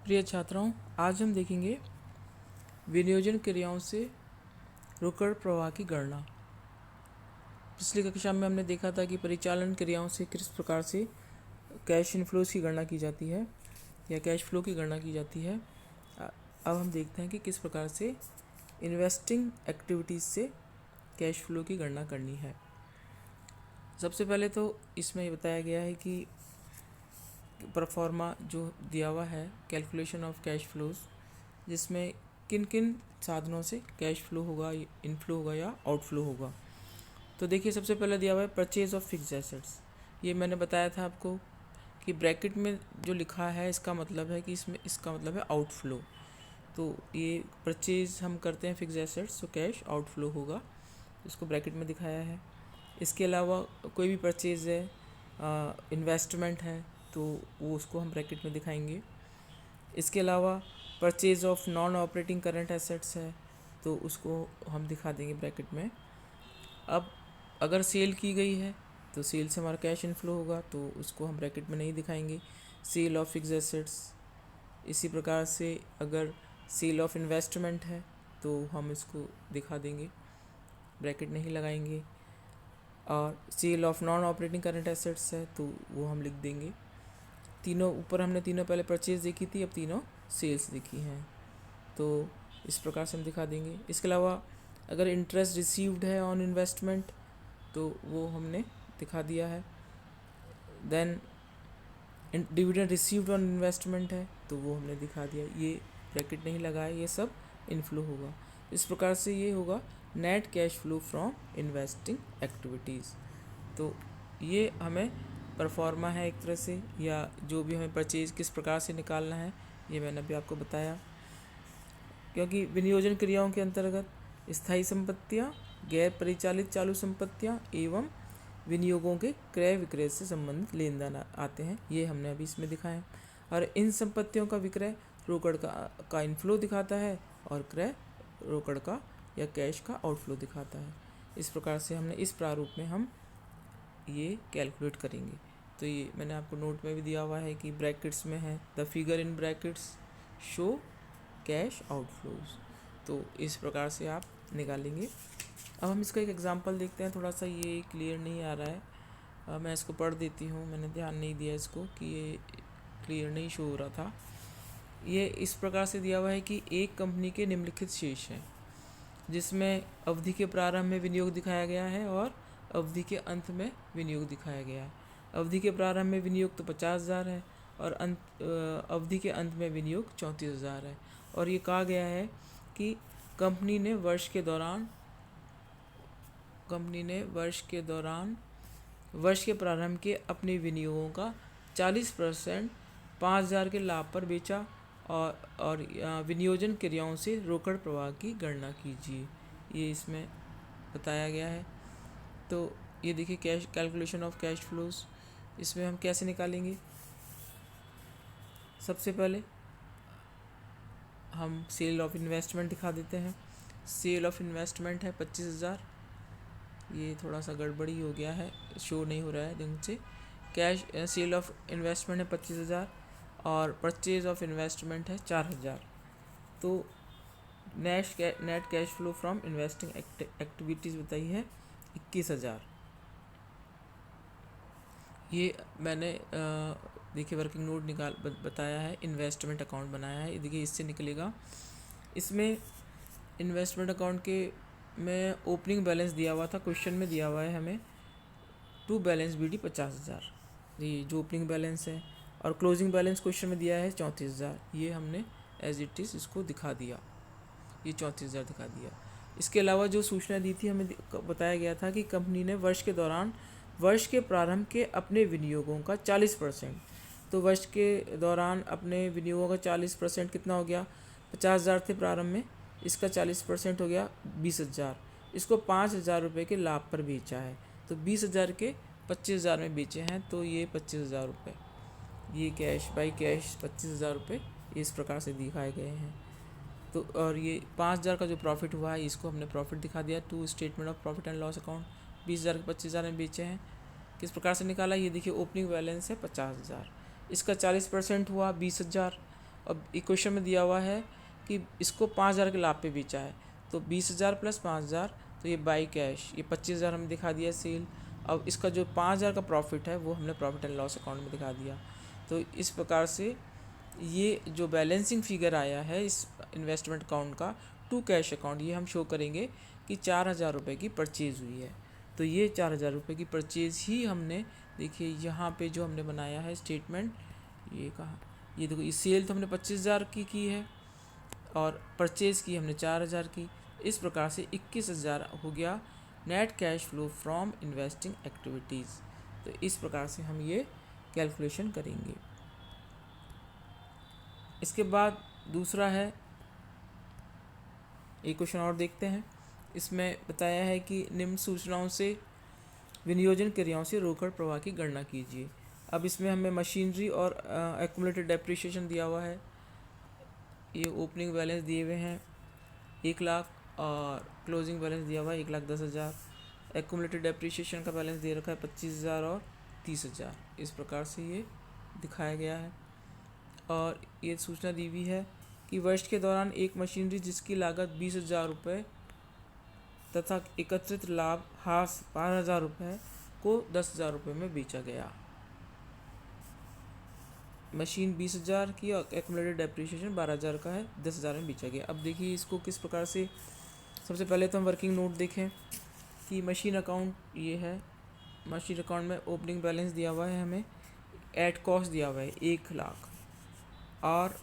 प्रिय छात्राओं, आज हम देखेंगे विनियोजन क्रियाओं से रोकड़ प्रवाह की गणना। पिछली कक्षा में हमने देखा था कि परिचालन क्रियाओं से किस प्रकार से कैश इनफ्लोज की गणना की जाती है या कैश फ्लो की गणना की जाती है। अब हम देखते हैं कि किस प्रकार से इन्वेस्टिंग एक्टिविटीज़ से कैश फ्लो की गणना करनी है। सबसे पहले तो इसमें ये बताया गया है कि परफॉर्मा जो दिया हुआ है कैलकुलेशन ऑफ कैश फ्लोज, जिसमें किन किन साधनों से कैश फ्लो होगा, इनफ्लो होगा या आउटफ्लो होगा। तो देखिए, सबसे पहले दिया हुआ है परचेज ऑफ फिक्स्ड एसेट्स। ये मैंने बताया था आपको कि ब्रैकेट में जो लिखा है इसका मतलब है कि इसका मतलब है आउटफ्लो। तो ये परचेज हम करते हैं फिक्स्ड एसेट्स, तो कैश आउटफ्लो होगा, इसको ब्रैकेट में दिखाया है। इसके अलावा कोई भी परचेज है, इन्वेस्टमेंट है, तो वो उसको हम ब्रैकेट में दिखाएंगे। इसके अलावा purchase of non operating current assets है, तो उसको हम दिखा देंगे ब्रैकेट में। अब अगर सेल की गई है तो सेल से हमारा कैश इनफ्लो होगा, तो उसको हम ब्रैकेट में नहीं दिखाएंगे। सेल ऑफ फिक्स्ड एसेट्स, इसी प्रकार से अगर सेल ऑफ इन्वेस्टमेंट है तो हम इसको दिखा देंगे, ब्रैकेट नहीं लगाएंगे। और sale of non operating current assets है तो वो हम लिख देंगे। तीनों ऊपर हमने तीनों पहले परचेज देखी थी, अब तीनों सेल्स देखी हैं, तो इस प्रकार से हम दिखा देंगे। इसके अलावा अगर इंटरेस्ट रिसीव्ड है ऑन इन्वेस्टमेंट तो वो हमने दिखा दिया है। Then dividend received on investment है तो वो हमने दिखा दिया, ये ब्रैकेट नहीं लगाया, ये सब इनफ्लो होगा। इस प्रकार से ये होगा net cash flow from investing activities. तो ये हमें परफॉर्मा है एक तरह से, या जो भी हमें परचेज किस प्रकार से निकालना है ये मैंने अभी आपको बताया। क्योंकि विनियोजन क्रियाओं के अंतर्गत स्थायी संपत्तियां, गैर परिचालित चालू संपत्तियां एवं विनियोगों के क्रय विक्रय से संबंधित लेन देन आते हैं, ये हमने अभी इसमें दिखाया। और इन संपत्तियों का विक्रय रोकड़ का इनफ्लो दिखाता है और क्रय रोकड़ का या कैश का आउटफ्लो दिखाता है। इस प्रकार से हमने इस प्रारूप में हम ये कैलकुलेट करेंगे। तो ये मैंने आपको नोट में भी दिया हुआ है कि ब्रैकेट्स में है the figure in brackets show cash outflows. तो इस प्रकार से आप निकालेंगे। अब हम इसका एक एग्जांपल देखते हैं। थोड़ा सा ये क्लियर नहीं आ रहा है, मैं इसको पढ़ देती हूँ, मैंने ध्यान नहीं दिया इसको कि ये क्लियर नहीं शो हो रहा था। ये इस प्रकार से दिया हुआ है कि एक कंपनी के निम्नलिखित शेष हैं, जिसमें अवधि के प्रारंभ में विनियोग दिखाया गया है और अवधि के अंत में विनियोग दिखाया गया है। अवधि के प्रारंभ में विनियोग तो 50,000 है और अवधि के अंत में विनियोग 34,000 है। और ये कहा गया है कि कंपनी ने वर्ष के प्रारंभ के अपने विनियोगों का 40% 5,000 के लाभ पर बेचा और विनियोजन क्रियाओं से रोकड़ प्रवाह की गणना कीजिए, ये इसमें बताया गया है। तो ये देखिए कैलकुलेशन ऑफ कैश फ्लोज, इसमें हम कैसे निकालेंगे। सबसे पहले हम सेल ऑफ इन्वेस्टमेंट दिखा देते हैं। सेल ऑफ इन्वेस्टमेंट है 25,000, ये थोड़ा सा गड़बड़ी हो गया है, शो नहीं हो रहा है ढंग से। कैश सेल ऑफ इन्वेस्टमेंट है 25,000 और परचेज ऑफ इन्वेस्टमेंट है 4,000। तो net cash flow from investing activities बताई है 21,000। ये मैंने देखिए वर्किंग नोट बताया है, इन्वेस्टमेंट अकाउंट बनाया है, देखिए इससे निकलेगा। इसमें इन्वेस्टमेंट अकाउंट के में ओपनिंग बैलेंस दिया हुआ था, क्वेश्चन में दिया हुआ है हमें टू बैलेंस BD 50,000, ये जो ओपनिंग बैलेंस है, और क्लोजिंग बैलेंस क्वेश्चन में दिया है 34,000। ये हमने एज इट इज़ इसको दिखा दिया, ये 34,000 दिखा दिया। इसके अलावा जो सूचना दी थी, हमें बताया गया था कि कंपनी ने वर्ष के प्रारंभ के अपने विनियोगों का 40%, तो वर्ष के दौरान अपने विनियोगों का 40% कितना हो गया, 50,000 थे प्रारंभ में, इसका 40% हो गया 20,000। इसको 5,000 रुपये के लाभ पर बेचा है, तो 20,000 के 25,000 में बेचे हैं, तो ये 25,000 रुपये, ये कैश बाई कैश 25,000 रुपये इस प्रकार से दिखाए गए हैं। तो और ये 5,000 का जो प्रॉफिट हुआ है इसको हमने प्रॉफिट दिखा दिया to statement of profit and loss account. 20,000 के 25,000 में बेचे हैं, किस प्रकार से निकाला, ये देखिए ओपनिंग बैलेंस है 50,000, इसका 40% हुआ 20,000 अब इक्वेशन में दिया हुआ है कि इसको 5,000 के लाभ पे बेचा है, तो 20,000 प्लस 5,000, तो ये बाई कैश ये 25,000 हमने दिखा दिया सेल। अब इसका जो 5,000 का प्रॉफिट है वो हमने प्रॉफिट एंड लॉस अकाउंट में दिखा दिया। तो इस प्रकार से ये जो बैलेंसिंग फिगर आया है इस इन्वेस्टमेंट अकाउंट का टू कैश अकाउंट, ये हम शो करेंगे कि 4,000 रुपये की परचेज़ हुई है। तो ये 4,000 रुपये की परचेज़ ही हमने, देखिए यहाँ पे जो हमने बनाया है स्टेटमेंट, ये कहा, ये देखो, ये सेल तो हमने 25,000 की है और परचेज़ की हमने 4,000 की। इस प्रकार से 21,000 हो गया net cash flow from investing activities. तो इस प्रकार से हम ये कैलकुलेशन करेंगे। इसके बाद दूसरा है, एक क्वेश्चन और देखते हैं। इसमें बताया है कि निम्न सूचनाओं से विनियोजन क्रियाओं से रोकड़ प्रवाह की गणना कीजिए। अब इसमें हमें मशीनरी और एक्यूमुलेटेड डेप्रिसिएशन दिया हुआ है। ये ओपनिंग बैलेंस दिए हुए हैं 1,00,000 और क्लोजिंग बैलेंस दिया हुआ है 1,10,000। एक्यूमुलेटेड डेप्रिसिएशन का बैलेंस दे रखा है 25,000 और 30,000। इस प्रकार से ये दिखाया गया है। और ये सूचना दी हुई है कि वर्ष के दौरान एक मशीनरी जिसकी लागत 20,000 रुपये तथा एकत्रित लाभ हास 12,000 रुपये को 10,000 रुपये में बेचा गया। मशीन 20,000 की और एक्यूमुलेटेड डेप्रिसिएशन 12,000 का है, 10,000 में बेचा गया। अब देखिए इसको किस प्रकार से, सबसे पहले तो हम वर्किंग नोट देखें कि मशीन अकाउंट ये है। मशीन अकाउंट में ओपनिंग बैलेंस दिया हुआ है, हमें एट कॉस्ट दिया हुआ है 1,00,000 और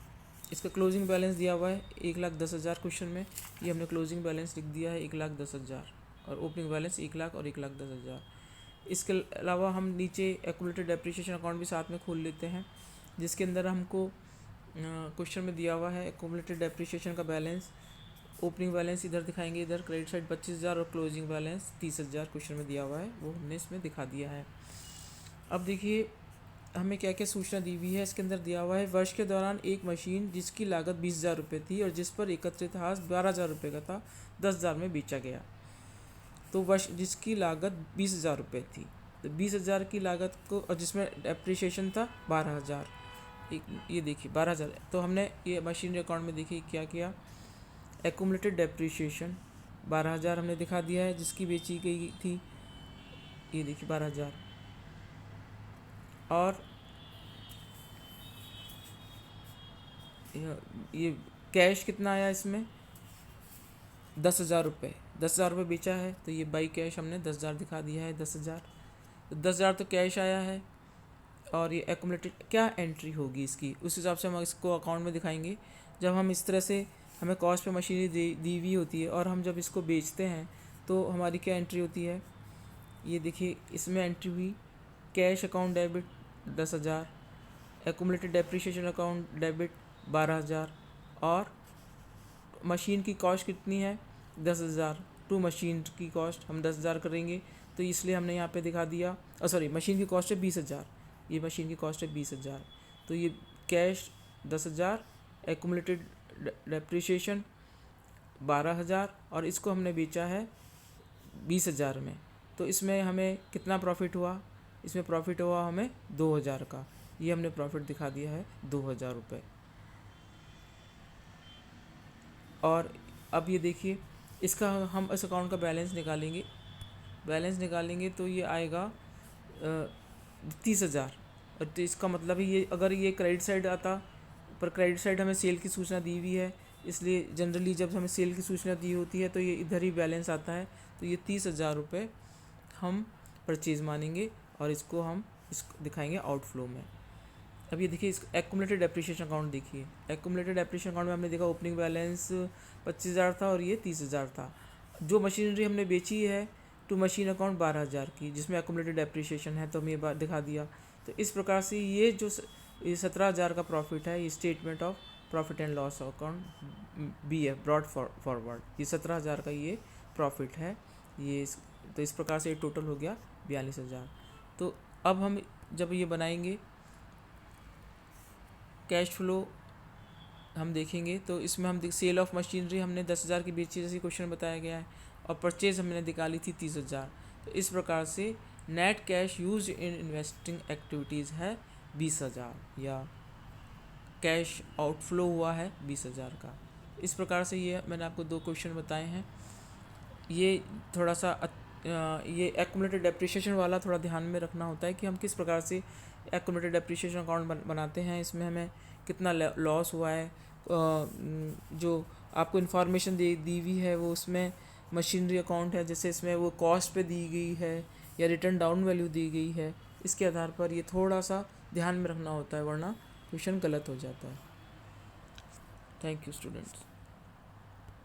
इसका क्लोजिंग बैलेंस दिया हुआ है 1,10,000 क्वेश्चन में। ये हमने क्लोजिंग बैलेंस लिख दिया है 1,10,000 और ओपनिंग बैलेंस 1,00,000 और 1,10,000। इसके अलावा हम नीचे एक्यूमुलेटेड डेप्रिसिएशन अकाउंट भी साथ में खोल लेते हैं, जिसके अंदर हमको क्वेश्चन में दिया हुआ है एक्यूमुलेटेड डेप्रिसिएशन का बैलेंस। ओपनिंग बैलेंस इधर दिखाएंगे, इधर क्रेडिट साइड 25,000 और क्लोजिंग बैलेंस 30,000 क्वेश्चन में दिया हुआ है, वो हमने इसमें दिखा दिया है। अब देखिए हमें क्या क्या सूचना दी हुई है। इसके अंदर दिया हुआ है वर्ष के दौरान एक मशीन जिसकी लागत 20,000 रुपये थी और जिस पर एकत्रित हास 12,000 रुपये का था 10,000 में बेचा गया। तो वर्ष जिसकी लागत 20,000 रुपये थी, तो 20,000 की लागत को, और जिसमें डेप्रिसिएशन था 12,000, ये देखिए 12,000। तो हमने ये मशीनरी अकाउंट में देखिए क्या किया, एक्यूमुलेटेड डेप्रिसिएशन 12,000 हमने दिखा दिया है जिसकी बेची गई थी, ये देखिए 12,000। और ये कैश कितना आया इसमें 10,000 रुपये, 10,000 रुपये बेचा है, तो ये बाई कैश हमने 10,000 दिखा दिया है 10,000। तो 10,000 तो कैश आया है और ये एक्यूमुलेटेड क्या एंट्री होगी इसकी, उस हिसाब से हम इसको अकाउंट में दिखाएंगे। जब हम इस तरह से, हमें कॉस्ट पे मशीनरी दी हुई होती है और हम जब इसको बेचते हैं तो हमारी क्या एंट्री होती है, ये देखिए इसमें एंट्री हुई cash account debit 10,000, accumulated depreciation account debit 12,000 और मशीन की कॉस्ट कितनी है 10,000। टू मशीन की कॉस्ट हम 10,000 करेंगे, तो इसलिए हमने यहाँ पे दिखा दिया, सॉरी मशीन की कॉस्ट है 20,000, ये मशीन की कॉस्ट है 20,000। तो ये कैश 10,000, एक्यूमुलेटेड डेप्रिसिएशन 12,000 और इसको हमने बेचा है 20,000 में। तो इसमें हमें कितना प्रॉफिट हुआ, इसमें प्रॉफिट हुआ हमें 2,000 का, ये हमने प्रॉफिट दिखा दिया है 2,000 रुपये। और अब ये देखिए इसका हम इस अकाउंट का बैलेंस निकालेंगे तो ये आएगा 30,000। और तो इसका मतलब है ये, अगर ये क्रेडिट साइड आता, पर क्रेडिट साइड हमें सेल की सूचना दी हुई है, इसलिए जनरली जब हमें सेल की सूचना दी होती है तो ये इधर ही बैलेंस आता है। तो ये 30,000 रुपये हम परचेज़ मानेंगे और इसको हम दिखाएंगे आउटफ्लो में। अब ये देखिए इस एक्यूमुलेटेड डेप्रिसिएशन अकाउंट देखिए, एक्यूमुलेटेड डेप्रिसिएशन अकाउंट में हमने देखा ओपनिंग बैलेंस 25,000 था और ये 30,000 था। जो मशीनरी हमने बेची है टू मशीन अकाउंट 12,000 की, जिसमें एक्यूमुलेटेड डेप्रिसिएशन है, तो हम ये बात दिखा दिया। तो इस प्रकार से ये जो ये 17,000 का प्रॉफिट है, ये statement of profit and loss account BF brought forward, ये 17,000 का ये प्रॉफिट है। ये तो इस प्रकार से ये टोटल हो गया 42,000। तो अब हम जब ये बनाएंगे कैश फ्लो हम देखेंगे, तो इसमें हम सेल ऑफ मशीनरी हमने 10,000 की बेची जैसे क्वेश्चन बताया गया है, और परचेज हमने निकाली थी 30,000। तो इस प्रकार से net cash use in investing activities है 20,000 या कैश आउटफ्लो हुआ है 20,000 का। इस प्रकार से ये मैंने आपको 2 क्वेश्चन बताए हैं। ये थोड़ा सा ये एक्यूमुलेटेड डेप्रिसिएशन वाला थोड़ा ध्यान में रखना होता है कि हम किस प्रकार से एक्यूमुलेटेड डेप्रिसिएशन अकाउंट बनाते हैं। इसमें हमें कितना लॉस हुआ है, जो आपको इन्फॉर्मेशन दी हुई है वो उसमें मशीनरी अकाउंट है, जैसे इसमें वो कॉस्ट पे दी गई है या रिटर्न डाउन वैल्यू दी गई है, इसके आधार पर ये थोड़ा सा ध्यान में रखना होता है, वरना क्वेश्चन गलत हो जाता है। Thank you students.